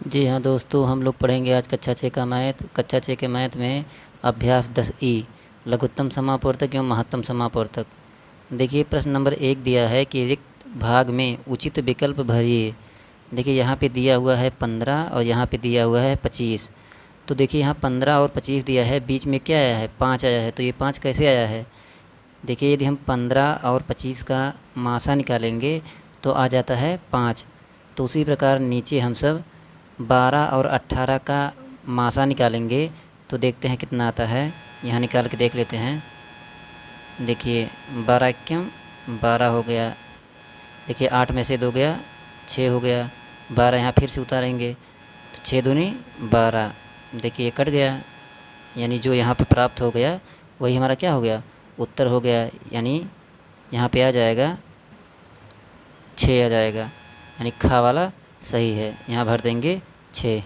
जी हाँ दोस्तों, हम लोग पढ़ेंगे आज कक्षा 6 का मैथ। कक्षा 6 के मैथ में अभ्यास 10 लघुत्तम समापवर्तक एवं महत्तम समापवर्तक। देखिए प्रश्न नंबर 1 दिया है कि रिक्त भाग में उचित विकल्प भरिए। देखिए यहाँ पे दिया हुआ है 15 और यहाँ पे दिया हुआ है 25। तो देखिए यहाँ 15 और 25 दिया है, बीच में क्या आया है, 5 आया है। तो ये 5 कैसे आया है? देखिए यदि हम 15 और 25 का मासा निकालेंगे तो आ जाता है 5। तो उसी प्रकार नीचे हम सब 12 और 18 का मासा निकालेंगे तो देखते हैं कितना आता है। यहाँ निकाल के देख लेते हैं। देखिए 12 एक्यम 12 हो गया। देखिए 8 में से 2 गया, 6 हो गया। 12 यहाँ फिर से उतारेंगे तो 6 दूनी 12। देखिए ये कट गया, यानी जो यहाँ पे प्राप्त हो गया वही हमारा क्या हो गया, उत्तर हो गया। यानी यहाँ पे आ जाएगा 6 आ जाएगा, यानी खा वाला सही है। यहाँ भर देंगे 6।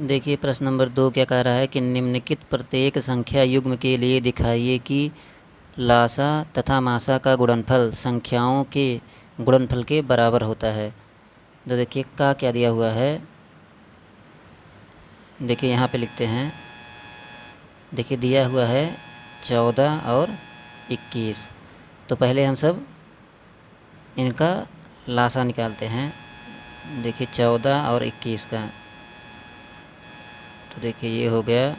देखिए प्रश्न नंबर 2 क्या कह रहा है कि निम्नलिखित प्रत्येक संख्या युग्म के लिए दिखाइए कि लासा तथा मासा का गुणनफल संख्याओं के गुणनफल के बराबर होता है। तो देखिए का क्या दिया हुआ है, देखिए यहाँ पे लिखते हैं। देखिए दिया हुआ है 14 और 21। तो पहले हम सब इनका लासा निकालते हैं। देखिए 14 और 21 का, तो देखिए ये हो गया।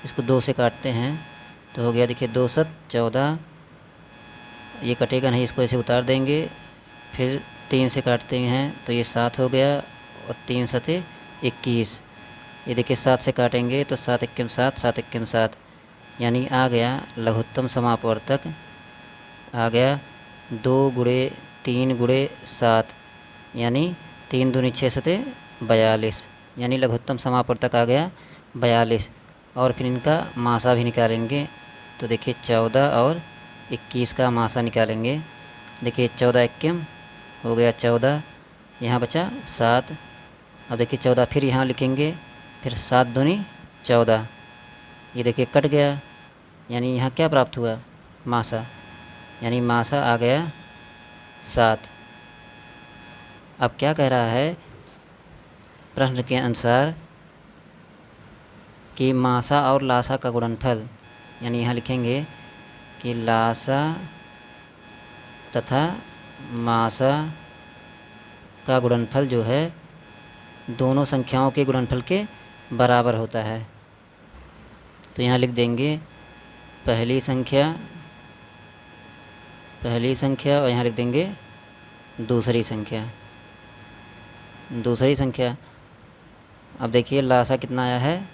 इसको 2 से काटते हैं तो हो गया, देखिए 2 सत 14। ये कटेगा नहीं, इसको ऐसे उतार देंगे। फिर 3 से काटते हैं तो ये 7 हो गया, और 3 सते 21। ये देखिए 7 से काटेंगे तो 7 एक्कम 7, 7 एक्कम 7, यानी आ गया लघुत्तम समापवर्तक। आ गया 2 गुणे 3 गुणे 7, यानी 3 दूनी 6 सते 42, यानी लघुत्तम समापवर्तक आ गया 42। और फिर इनका मासा भी निकालेंगे तो देखिए 14 और 21 का मासा निकालेंगे। देखिए 14 एक्कम हो गया 14, यहाँ बचा 7। अब देखिए 14 फिर यहाँ लिखेंगे, फिर 7 दूनी 14। ये देखिए कट गया, यानी यहाँ क्या प्राप्त हुआ, मासा, यानी मासा आ गया 7। अब क्या कह रहा है प्रश्न के अनुसार कि मासा और लासा का गुणनफल, यानी यहाँ लिखेंगे कि लासा तथा मासा का गुणनफल जो है दोनों संख्याओं के गुणनफल के बराबर होता है। तो यहाँ लिख देंगे पहली संख्या और यहाँ लिख देंगे दूसरी संख्या। अब देखिए लासा कितना आया है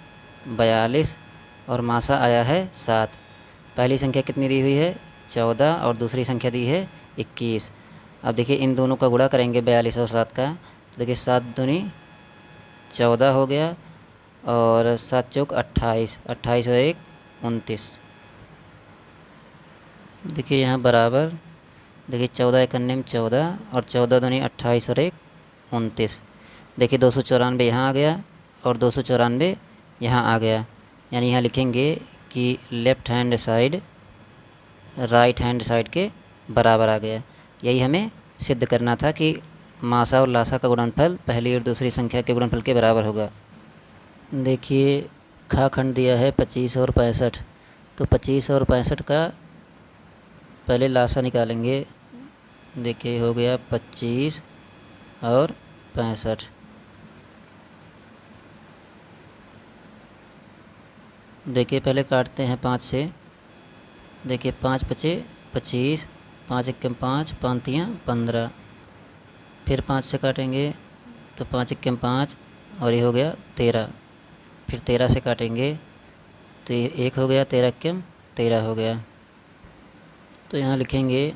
42 और मासा आया है 7। पहली संख्या कितनी दी हुई है 14 और दूसरी संख्या दी है 21। अब देखिए इन दोनों का गुणा करेंगे 42 और 7 का, तो देखिए 7 दूनी 14 हो गया, और 7 चौक 28, 28 और 1 29। देखिए यहाँ बराबर, देखिए 14 एकन्ने में 14 और 14 दूनी 28 और 1 29। देखिए 294 यहाँ आ गया और 294 यहाँ आ गया, यानी यहाँ लिखेंगे कि left hand side right hand side के बराबर आ गया। यही हमें सिद्ध करना था कि मासा और लासा का गुणनफल पहली और दूसरी संख्या के गुणनफल के बराबर होगा। देखिए खा खंड दिया है 25 और 65। तो 25 और 65 का पहले लासा निकालेंगे। देखिए हो गया 25 और 65। देखिए पहले काटते हैं 5 से। देखिए 5 पचे 25, 5 एक्कम 5, 5 तियाँ 15। फिर 5 से काटेंगे तो 5 एक्कम 5 और ये हो गया 13। फिर 13 से काटेंगे तो ये 1 हो गया, 13 एक्कम 13 हो गया। तो यहाँ लिखेंगे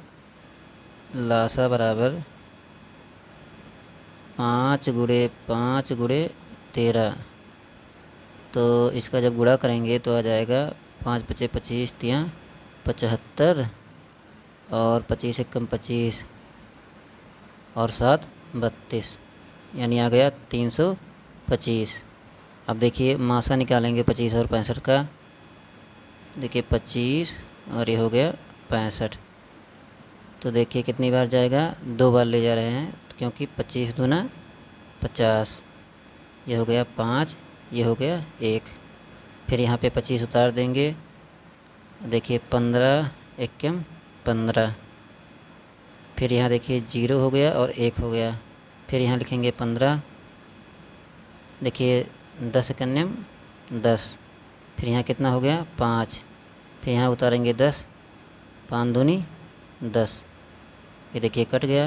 लासा बराबर 5 गुणे 5 गुणे 13। तो इसका जब गुणा करेंगे तो आ जाएगा 5 पचे 25 तियाँ 75, और 25 एकम 25 और 7 32, यानी आ गया 325। अब देखिए मासा निकालेंगे 25 और 65 का। देखिए 25 और ये हो गया 65। तो देखिए कितनी बार जाएगा, 2 बार ले जा रहे हैं, क्योंकि 25 दूना 50, ये हो गया 5, ये हो गया 1। फिर यहाँ पे 25 उतार देंगे, देखिए 15 एकम 15। फिर यहाँ देखिए 0 हो गया और 1 हो गया। फिर यहाँ लिखेंगे 15, देखिए 10 एकन्यम 10। फिर यहाँ कितना हो गया 5। फिर यहाँ उतारेंगे 10, 5 दूनी 10। ये देखिए कट गया,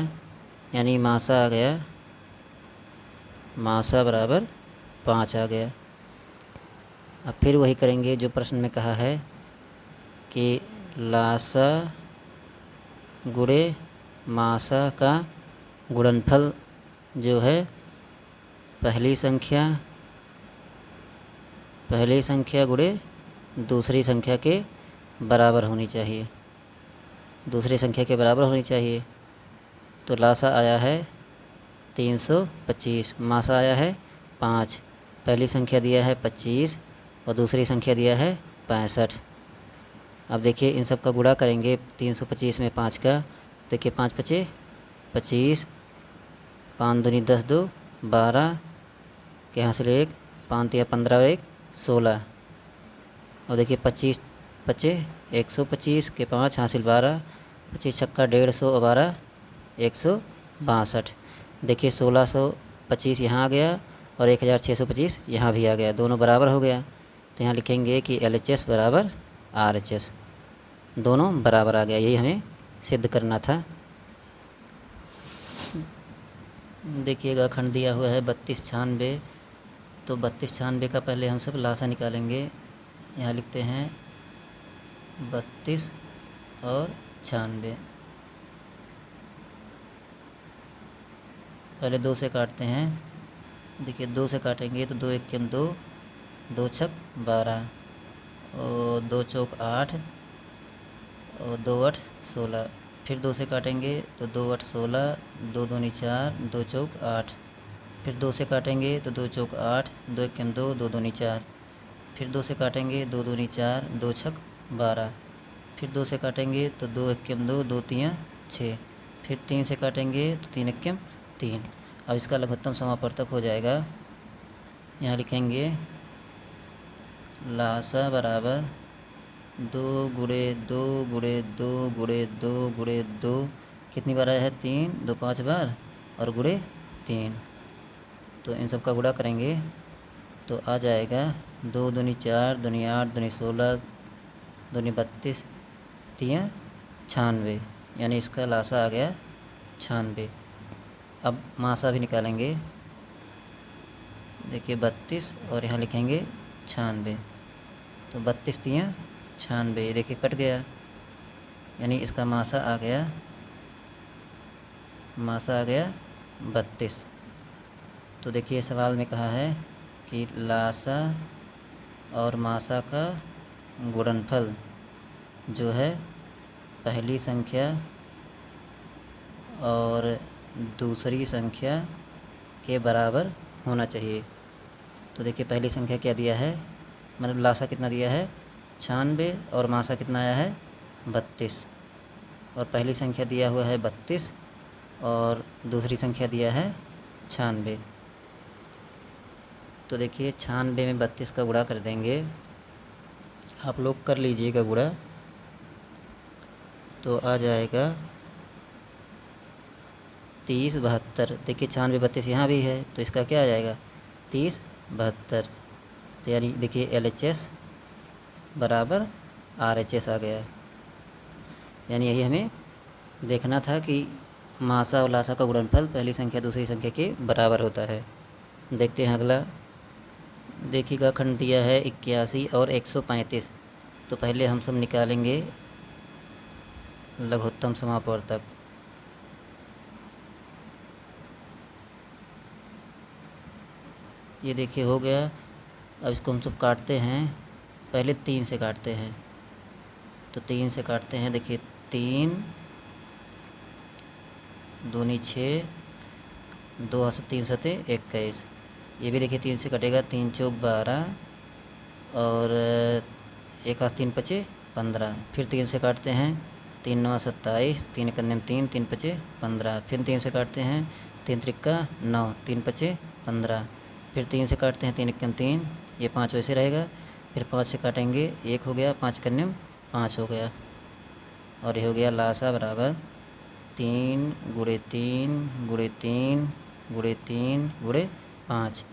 यानी मासा आ गया, मासा बराबर 5 आ गया। अब फिर वही करेंगे जो प्रश्न में कहा है कि लासा गुणे मासा का गुणनफल जो है पहली संख्या गुणे दूसरी संख्या के बराबर होनी चाहिए, दूसरी संख्या के बराबर होनी चाहिए। तो लासा आया है 325, मासा आया है 5। पहली संख्या दिया है 25 और दूसरी संख्या दिया है 65। अब देखिए इन सब का गुणा करेंगे 325 में 5 का, देखिए 5 पचे 25, 5 दूनी 10, 2 12 के हासिल 1, 5 तिया 15 1 16। और देखिए 25 पचे 125 के 5 हासिल 12, 25 छक्का 150 और 12 162। देखिए 1625 यहाँ आ गया और 1625 यहाँ भी आ गया, दोनों बराबर हो गया। तो यहाँ लिखेंगे कि LHS बराबर RHS, दोनों बराबर आ गया। यही हमें सिद्ध करना था। देखिएगा खंड दिया हुआ है 32 96। तो 32 96 का पहले हम सब लासा निकालेंगे। यहाँ लिखते हैं 32 और 96। पहले 2 से काटते हैं, देखिए 2 से काटेंगे तो 2 एकम 2, 2 छक 12 और 2 चौक 8 और 2 8 16। फिर 2 से काटेंगे तो 2 8 16, 2 दूनी 4, 2 चौक 8। फिर 2 से काटेंगे तो 2 चौक 8, 2 एकम 2, 2 दूनी 4। फिर 2 से काटेंगे 2 दूनी 4, 2 छक 12। फिर 2 से काटेंगे तो 2 एकम 2, 2 तियाँ 6। फिर 3 से काटेंगे तो 3 एकम 3। अब इसका लघुत्तम समापवर्तक हो जाएगा। यहाँ लिखेंगे लासा बराबर 2 गुणे 2 गुणे 2 गुणे 2 गुणे 2, कितनी बार आया है 3, 2 5 बार और गुणे 3। तो इन सब का गुणा करेंगे तो आ जाएगा 2 दूनी 4, दूनी 8, दूनी 16, दूनी 32, तियाँ 96, यानी इसका लासा आ गया 96। अब मासा भी निकालेंगे, देखिए 32 और यहाँ लिखेंगे 96। तो 32 तियाँ 96, देखिए कट गया, यानी इसका मासा आ गया 32। तो देखिए सवाल में कहा है कि लासा और मासा का गुणनफल जो है पहली संख्या और दूसरी संख्या के बराबर होना चाहिए। तो देखिए पहली संख्या क्या दिया है, मतलब लासा कितना दिया है 96 और मासा कितना आया है 32। और पहली संख्या दिया हुआ है 32 और दूसरी संख्या दिया है 96। तो देखिए 96 में 32 का गुणा कर देंगे, आप लोग कर लीजिएगा गुणा, तो आ जाएगा 30 72। देखिए 96 32 यहाँ भी है तो इसका क्या आ जाएगा 30 72। तो यानी देखिए LHS बराबर RHS आ गया। यानी यही हमें देखना था कि मासा और लासा का गुणनफल पहली संख्या दूसरी संख्या के बराबर होता है। देखते हैं अगला। देखिएगा खंड दिया है 81 और 135। तो पहले हम सब निकालेंगे लघुत्तम समापवर्तक। ये देखिए हो गया। अब इसको हम सब काटते हैं, पहले 3 से काटते हैं। तो 3 से काटते हैं, देखिए 3 दूनी 6, 2 हाथ 3 सते 21। ये भी देखिए 3 से कटेगा, 3 चौक 12 और 1 हाथ 3 पचे 15। फिर 3 से काटते हैं, 3 9 27, 3 कन्ने 3, 3 पचे 15। फिर 3 से काटते हैं, 3 त्रिक्का 9, 3 पचे 15, फिर 3 से काटते हैं 3 एकम 3, ये 5 वैसे रहेगा, फिर 5 से काटेंगे 1 हो गया, 5 कन्यम 5 हो गया, और ये हो गया लासा बराबर 3 गुणे 3 गुणे 3 गुणे 3 गुणे 5।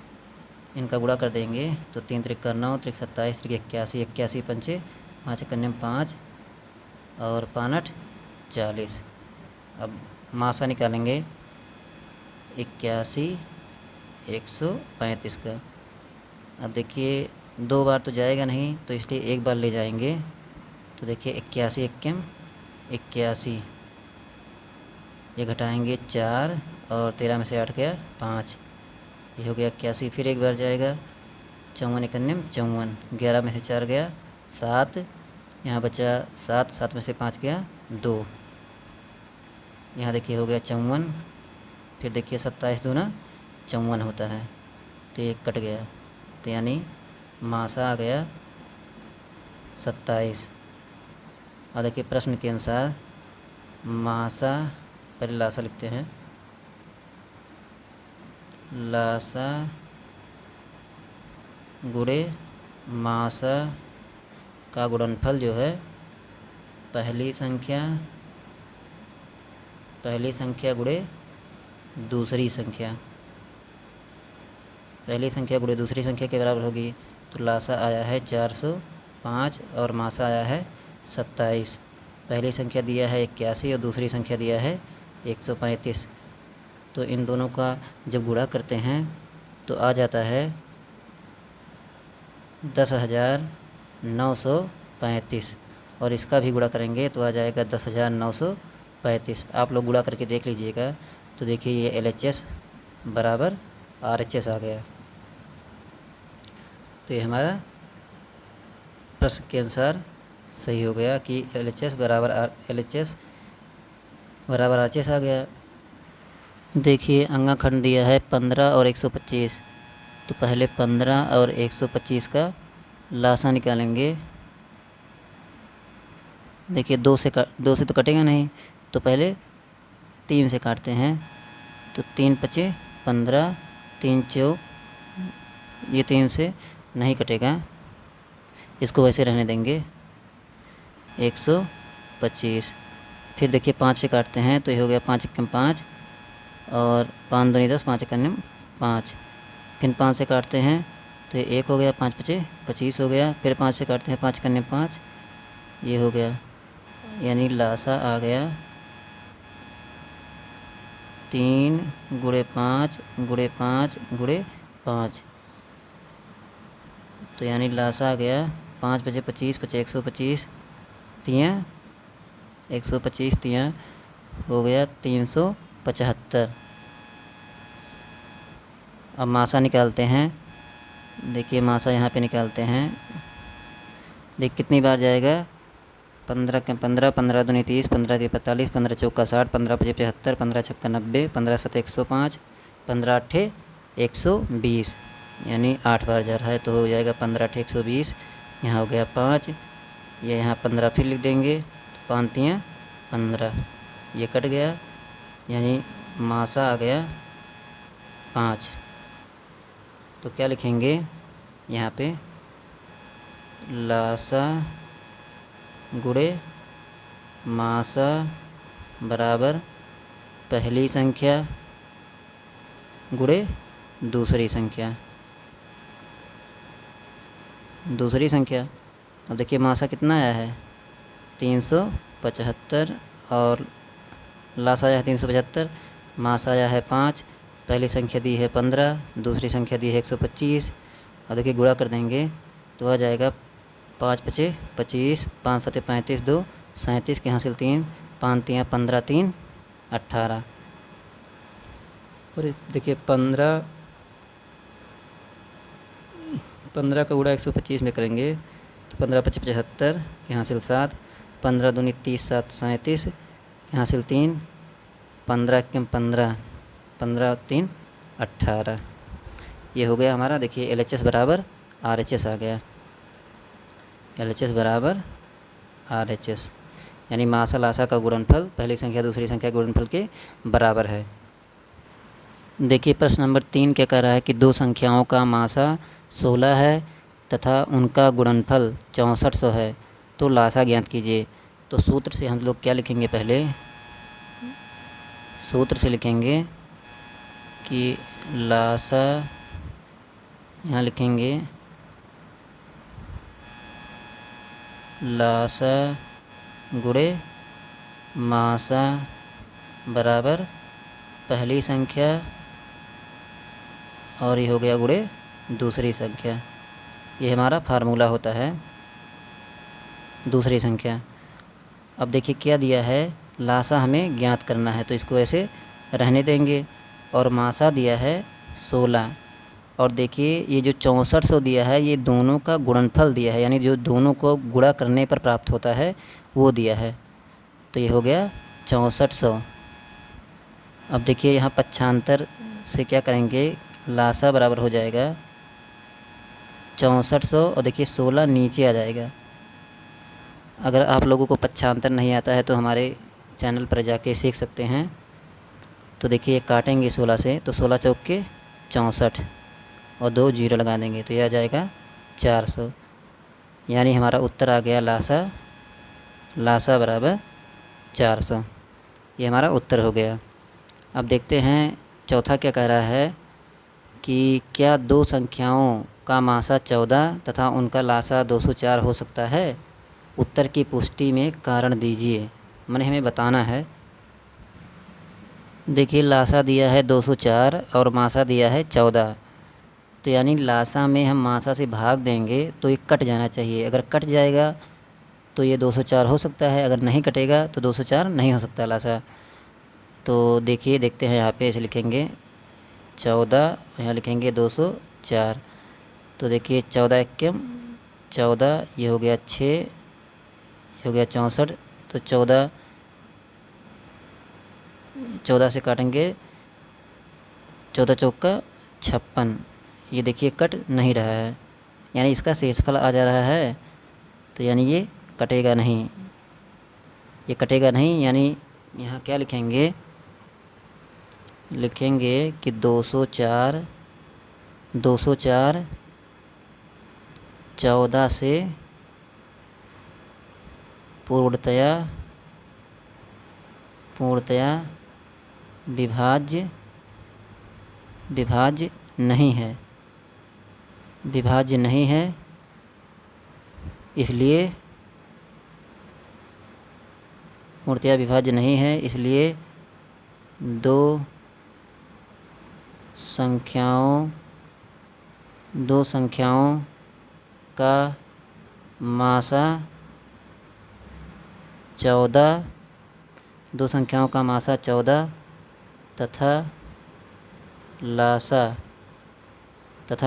इनका गुणा कर देंगे तो 3 त्रिक्का 9, त्रिक 27, त्रिक 81, 81 पंचे 5 कन्यम 5 और 5 40। अब मासा निकालेंगे 81 135 का। अब देखिए 2 बार तो जाएगा नहीं, तो इसलिए एक बार ले जाएंगे। तो देखिए 81 एकम 81, ये घटाएंगे 4 और 13 में से 8 गया 5, ये हो गया 81। फिर एक बार जाएगा 54 एकन्यम 54, 11 में से 4 गया 7, यहाँ बचा 7, 7 में से 5 गया 2, यहाँ देखिए हो गया 54। फिर देखिए 27 दूना 54 होता है, तो ये कट गया, तो यानी मासा आ गया 27। और देखिए प्रश्न के अनुसार मासा, पहले लासा लिखते हैं, लासा गुणे मासा का गुणनफल जो है पहली संख्या गुणे दूसरी संख्या, पहली संख्या गुणे दूसरी संख्या के बराबर होगी। तो लासा आया है 405 और मासा आया है 27। पहली संख्या दिया है 81 और दूसरी संख्या दिया है 135। तो इन दोनों का जब गुणा करते हैं तो आ जाता है 10,935, और इसका भी गुणा करेंगे तो आ जाएगा 10,935। आप लोग गुणा करके देख लीजिएगा। तो देखिए ये LHS बराबर RHS आ गया। तो ये हमारा प्रश्न के अनुसार सही हो गया कि LHS बराबर RHS आ गया। देखिए अंगाखंड दिया है 15 और 125, तो पहले 15 और 125 का लासा निकालेंगे। देखिए 2 से तो कटेगा नहीं, तो पहले 3 से काटते हैं। तो 3 पचे 15, 3 चौक, ये 3 से नहीं कटेगा, इसको वैसे रहने देंगे 125। फिर देखिए 5 से काटते हैं, तो ये हो गया 5 एकम 5 और 5 दूनी 10, 5 एकम 5। फिर 5 से काटते हैं तो ये 1 हो गया, 5 पचे 25 हो गया। फिर 5 से काटते हैं, 5 कन्ने 5, ये हो गया, यानी लासा आ गया 3 गुणे 5 गुणे 5 गुणे 5। तो यानी लासा आ गया 5 पचे 25, पचे 125, तियाँ 125, तियाँ हो गया 375। अब मासा निकालते हैं। देखिए मासा यहाँ पे निकालते हैं। देख कितनी बार जाएगा, 15 के 15, 15 दूनी 30, 15 के 45, 15 चौका 60, 15 पचे 75, 15 छक्का 90, 15 सत 105, 15 अट्ठे 120, यानी 8 बार जा रहा है, तो हो जाएगा 15 अट्ठे 120। यहाँ हो गया 5, ये यहाँ 15 फिर लिख देंगे, 5 तियाँ 15, ये कट गया, यानी मासा आ गया 5। तो क्या लिखेंगे यहाँ पे, लासा गुणे मासा बराबर पहली संख्या गुणे दूसरी संख्या। अब देखिए मासा कितना आया है 375 और लासा आया है 375, मासा आया है 5, पहली संख्या दी है 15, दूसरी संख्या दी है 125। और देखिए गुणा कर देंगे तो आ जाएगा 5 पचे 25, 5 फते 35, 2 37 के हासिल 3, 5 तियाँ 15, 3 18। और देखिए 15 का गुणा 125 में करेंगे तो 15 पचे 75 के हासिल 7, 15 दूनी 30, 7 37 के हासिल 3, 15 के 15, 15 3 18। ये हो गया हमारा। देखिए LHS बराबर RHS आ गया, LHS बराबर RHS, यानी मासा लासा का गुणनफल पहली संख्या दूसरी संख्या के गुणनफल के बराबर है। देखिए प्रश्न नंबर 3 क्या कह रहा है कि दो संख्याओं का मासा 16 है तथा उनका गुणनफल 6400 है, तो लासा ज्ञात कीजिए। तो सूत्र से हम लोग क्या लिखेंगे, पहले सूत्र से लिखेंगे कि लासा, यहाँ लिखेंगे लासा गुणे मासा बराबर पहली संख्या और ये हो गया गुणे दूसरी संख्या। ये हमारा फार्मूला होता है दूसरी संख्या। अब देखिए क्या दिया है, लासा हमें ज्ञात करना है तो इसको ऐसे रहने देंगे, और मासा दिया है 16, और देखिए ये जो 6400 दिया है ये दोनों का गुणनफल दिया है, यानी जो दोनों को गुणा करने पर प्राप्त होता है वो दिया है। तो ये हो गया 6400। अब देखिए यहाँ पक्षांतर से क्या करेंगे, लासा बराबर हो जाएगा 6400, और देखिए 16 नीचे आ जाएगा। अगर आप लोगों को पक्षांतर नहीं आता है तो हमारे चैनल पर जाके सीख सकते हैं। तो देखिए काटेंगे 16 से, तो 16 चौक के 64 और 2 जीरो लगा देंगे तो यह आ जाएगा 400, यानी हमारा उत्तर आ गया लासा बराबर 400। ये हमारा उत्तर हो गया। अब देखते हैं चौथा क्या कह रहा है कि क्या दो संख्याओं का मासा 14 तथा उनका लासा 204 हो सकता है, उत्तर की पुष्टि में कारण दीजिए। मैंने हमें बताना है। देखिए लासा दिया है 204 और मासा दिया है 14, तो यानी लासा में हम मासा से भाग देंगे तो ये कट जाना चाहिए। अगर कट जाएगा तो ये 204 हो सकता है, अगर नहीं कटेगा तो 204 नहीं हो सकता लासा। तो देखिए देखते हैं, यहाँ पे ऐसे लिखेंगे 14, यहाँ लिखेंगे 204। तो देखिए 14 एकम 14, ये हो गया 6, ये हो गया 64, तो 14 से काटेंगे, 14 चौक का 56। ये देखिए कट नहीं रहा है, यानी इसका शेषफल आ जा रहा है, तो यानी ये कटेगा नहीं, ये कटेगा नहीं। यानी यहाँ क्या लिखेंगे, लिखेंगे कि 204 14 से पूर्णतया विभाज्य नहीं है, विभाज्य नहीं है, इसलिए पूर्णतया विभाज्य नहीं है, इसलिए दो संख्याओं का मासा 14, दो संख्याओं का मासा 14 तथा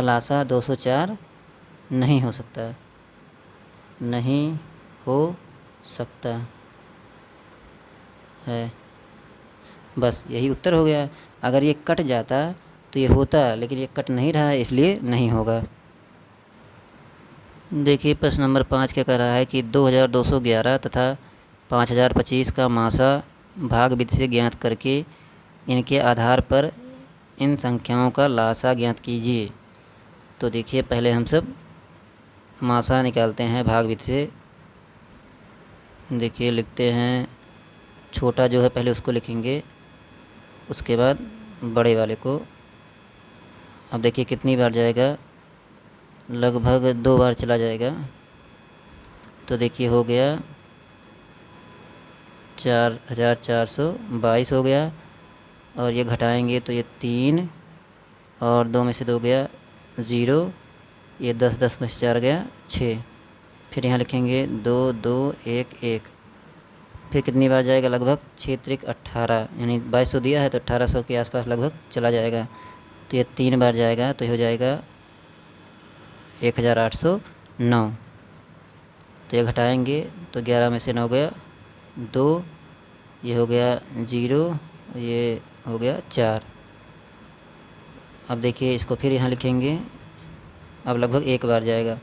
लासा 204 नहीं हो सकता, है। बस यही उत्तर हो गया। अगर ये कट जाता तो ये होता, लेकिन ये कट नहीं रहा है इसलिए नहीं होगा। देखिए प्रश्न नंबर 5 क्या कर रहा है कि 2211 तथा 5025 का मासा भाग विधि से ज्ञात करके इनके आधार पर इन संख्याओं का लासा ज्ञात कीजिए। तो देखिए पहले हम सब मासा निकालते हैं भाग विधि से। देखिए लिखते हैं, छोटा जो है पहले उसको लिखेंगे, उसके बाद बड़े वाले को। अब देखिए कितनी बार जाएगा, लगभग 2 बार चला जाएगा। तो देखिए हो गया 4422 हो गया, और ये घटाएंगे तो ये 3 और 2 में से 2 गया 0, ये 10 में से 4 गया 6। फिर यहाँ लिखेंगे 2 2 1 1, फिर कितनी बार जाएगा, लगभग 6 त्रिक 18, यानी 2200 दिया है तो 1800 के आसपास लगभग चला जाएगा। तो ये 3 बार जाएगा तो ये हो जाएगा 1809। तो ये घटाएंगे तो 11 में से 9 गया 2, ये हो गया 0, ये हो गया 4। अब देखिए इसको फिर यहाँ लिखेंगे, अब लगभग 1 बार जाएगा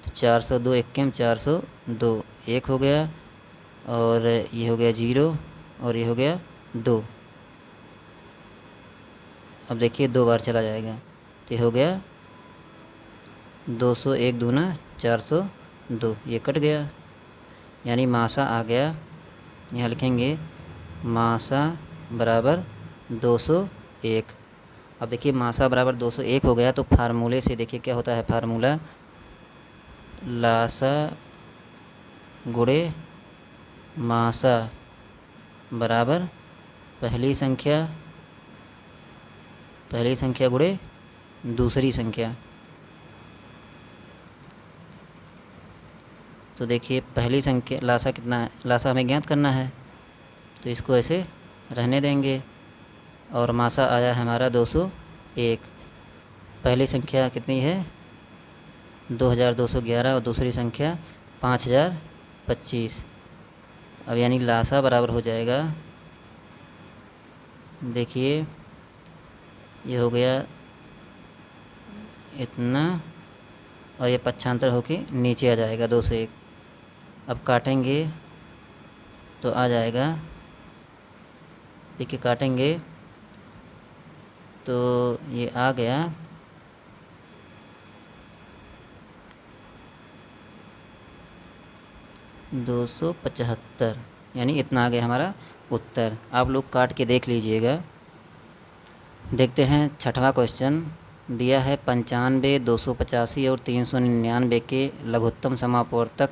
तो 402 एकम 402, 1 हो गया, और ये हो गया 0, और ये हो गया 2। अब देखिए 2 बार चला जाएगा, तो ये हो गया 201 दूना 402, ये कट गया, यानी मासा आ गया। यहाँ लिखेंगे मासा बराबर 201। अब देखिए मासा बराबर 201 हो गया, तो फार्मूले से देखिए क्या होता है फार्मूला, लासा गुणे मासा बराबर पहली संख्या गुणे दूसरी संख्या। तो देखिए पहली संख्या लासा कितना है, लासा हमें ज्ञात करना है, तो इसको ऐसे रहने देंगे। और मासा आया है हमारा 201। पहली संख्या कितनी है 2211 और दूसरी संख्या 5025। अब यानी लासा बराबर हो जाएगा, देखिए ये हो गया इतना, और ये पक्षांतर होके नीचे आ जाएगा 201। अब काटेंगे तो आ जाएगा, देखिए काटेंगे तो ये आ गया 275, यानी इतना आ गया हमारा उत्तर। आप लोग काट के देख लीजिएगा। देखते हैं छठवां क्वेश्चन दिया है 95, 285 और 399 के लघुत्तम समापवर्तक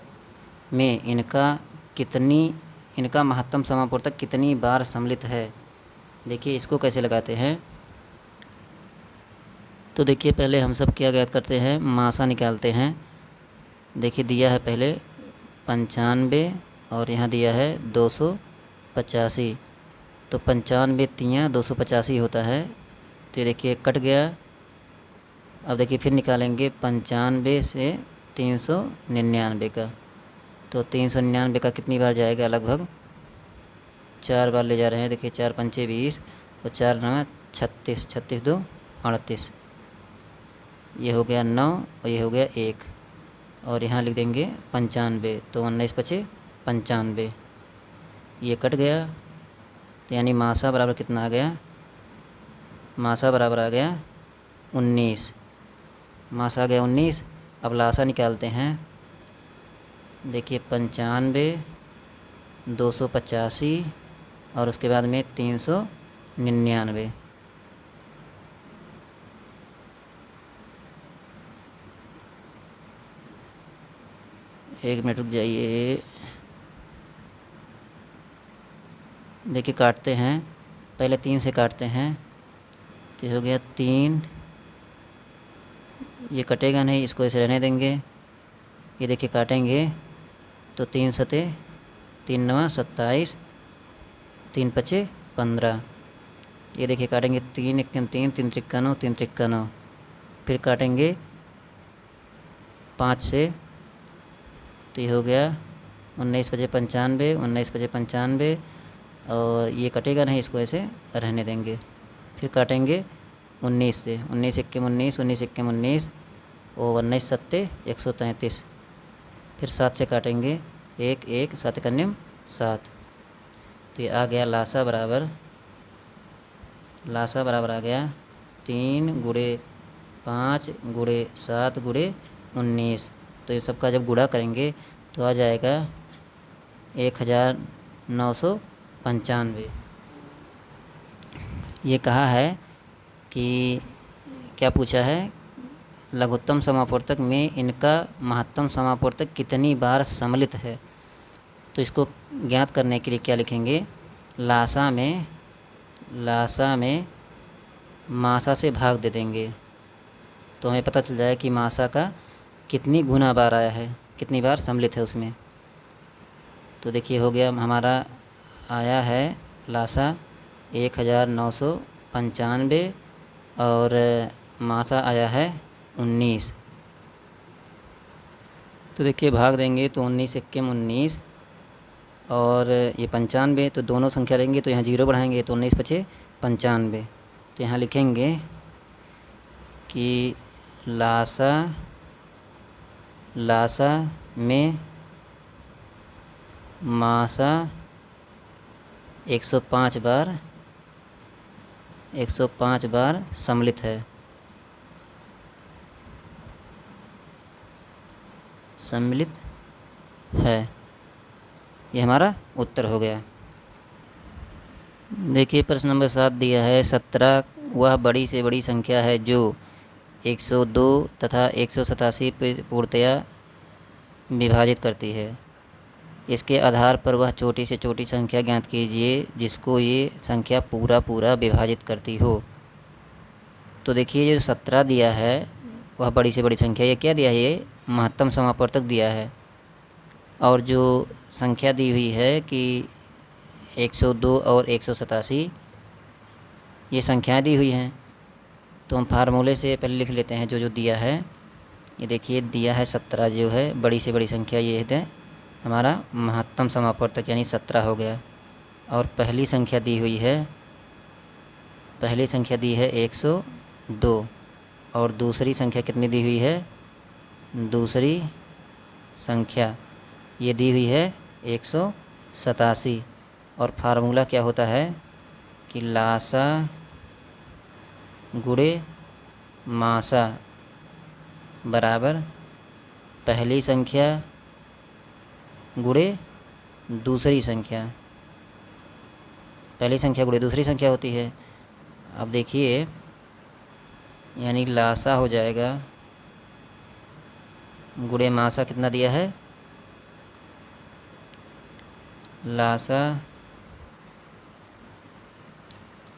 में इनका महत्तम समापवर्तक कितनी बार सम्मिलित है। देखिए इसको कैसे लगाते हैं, तो देखिए पहले हम सब क्या ज्ञात करते हैं, मासा निकालते हैं। देखिए दिया है पहले 95 और यहाँ दिया है 285, तो 95 तियाँ 285 होता है, तो ये देखिए कट गया। अब देखिए फिर निकालेंगे 95 से 399 का, तो 399 का कितनी बार जाएगा, लगभग 4 बार ले जा रहे हैं। देखिए 4 पंचे 20 और 4 9 36, 36 2 38, ये हो गया 9 और ये हो गया 1, और यहाँ लिख देंगे 95, तो 19 पचे 95, ये कट गया। तो यानी मासा बराबर कितना आ गया, मासा बराबर आ गया 19, मासा आ गया 19। अब लासा निकालते हैं। देखिए 95, 285 और उसके बाद में 399। एक मिनट रुक जाइए, देखिए काटते हैं, पहले 3 से काटते हैं, तो हो गया 3, ये कटेगा नहीं, इसको ऐसे रहने देंगे। ये देखिए काटेंगे तो 3 सते 3 9 27, 3 पचे 15, ये देखिए काटेंगे 3 1 3, 3 त्रिक्का 9, 3 त्रिक्का 9, फिर काटेंगे 5 से, तो ये हो गया 19 पचे 95, 19 पचे 95, और ये कटेगा नहीं, इसको ऐसे रहने देंगे। फिर काटेंगे 19 से, 19 1 19, 19 1 19 और 19 सत्ते 133, फिर 7 से काटेंगे 1 1 7 कन्यम 7, तो ये आ गया लासा बराबर आ गया 3 गुणे 5 गुणे 7 गुणे 19। तो ये सबका जब गुणा करेंगे तो आ जाएगा 1995। ये कहा है कि क्या पूछा है, लघुत्तम समापवर्तक में इनका महत्तम समापवर्तक कितनी बार सम्मिलित है। तो इसको ज्ञात करने के लिए क्या लिखेंगे, लासा में मासा से भाग दे देंगे, तो हमें पता चल जाए कि मासा का कितनी गुना बार आया है, कितनी बार सम्मिलित है उसमें। तो देखिए हो गया हमारा आया है लासा 1995 और मासा आया है 19। तो देखिए भाग देंगे तो 19 1 19 और ये 95, तो दोनों संख्या लेंगे तो यहाँ 0 बढ़ाएंगे तो 19 पचे 95। तो यहाँ लिखेंगे कि लासा में मासा 105 बार 105 बार सम्मिलित है। सम्मिलित है, ये हमारा उत्तर हो गया। देखिए प्रश्न नंबर 7 दिया है 17 वह बड़ी से बड़ी संख्या है जो 102 तथा 187 पूर्णतया विभाजित करती है। इसके आधार पर वह छोटी से छोटी संख्या ज्ञात कीजिए जिसको ये संख्या पूरा विभाजित करती हो। तो देखिए जो 17 दिया है वह बड़ी से बड़ी संख्या, ये क्या दिया है, ये महत्तम समापवर्तक दिया है। और जो संख्या दी हुई है कि 102 और 187 ये संख्याएं दी हुई हैं, तो हम फार्मूले से पहले लिख लेते हैं जो दिया है। ये देखिए दिया है 17 जो है बड़ी से बड़ी संख्या, ये है हमारा महत्तम समापवर्तक यानी 17 हो गया। और पहली संख्या दी हुई है, पहली संख्या दी है 102 और दूसरी संख्या कितनी दी हुई है, दूसरी संख्या ये दी हुई है 187। और फार्मूला क्या होता है कि लासा गुणे मासा बराबर पहली संख्या गुणे दूसरी संख्या, पहली संख्या गुणे दूसरी संख्या होती है। अब देखिए यानी लासा हो जाएगा गुणे मासा, कितना दिया है, लासा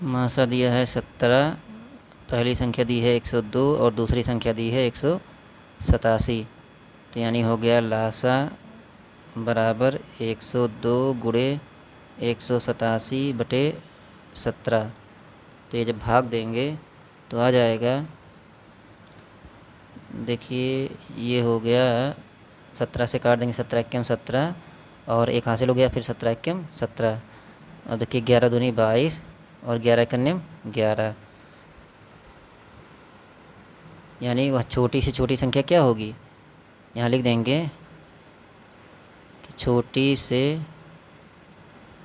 मासा दिया है 17, पहली संख्या दी है 102 और दूसरी संख्या दी है 187। तो यानी हो गया लासा बराबर 102 गुणे 187 बटे 17। तो ये जब भाग देंगे तो आ जाएगा, देखिए ये हो गया 17 से काट देंगे, 17 एकम 17 और एक हासिल हो गया, फिर 17 एकम 17। और देखिए 11 दूनी 22 और 11 एकम 11, यानी वह छोटी से छोटी संख्या क्या होगी, यहाँ लिख देंगे कि छोटी से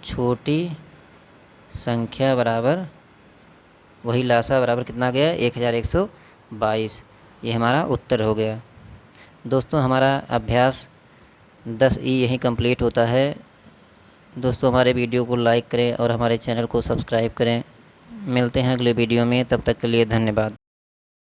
छोटी संख्या बराबर वही लासा बराबर कितना गया 1122। ये हमारा उत्तर हो गया। दोस्तों हमारा अभ्यास 10E यहीं कंप्लीट होता है। दोस्तों हमारे वीडियो को लाइक करें और हमारे चैनल को सब्सक्राइब करें। मिलते हैं अगले वीडियो में, तब तक के लिए धन्यवाद।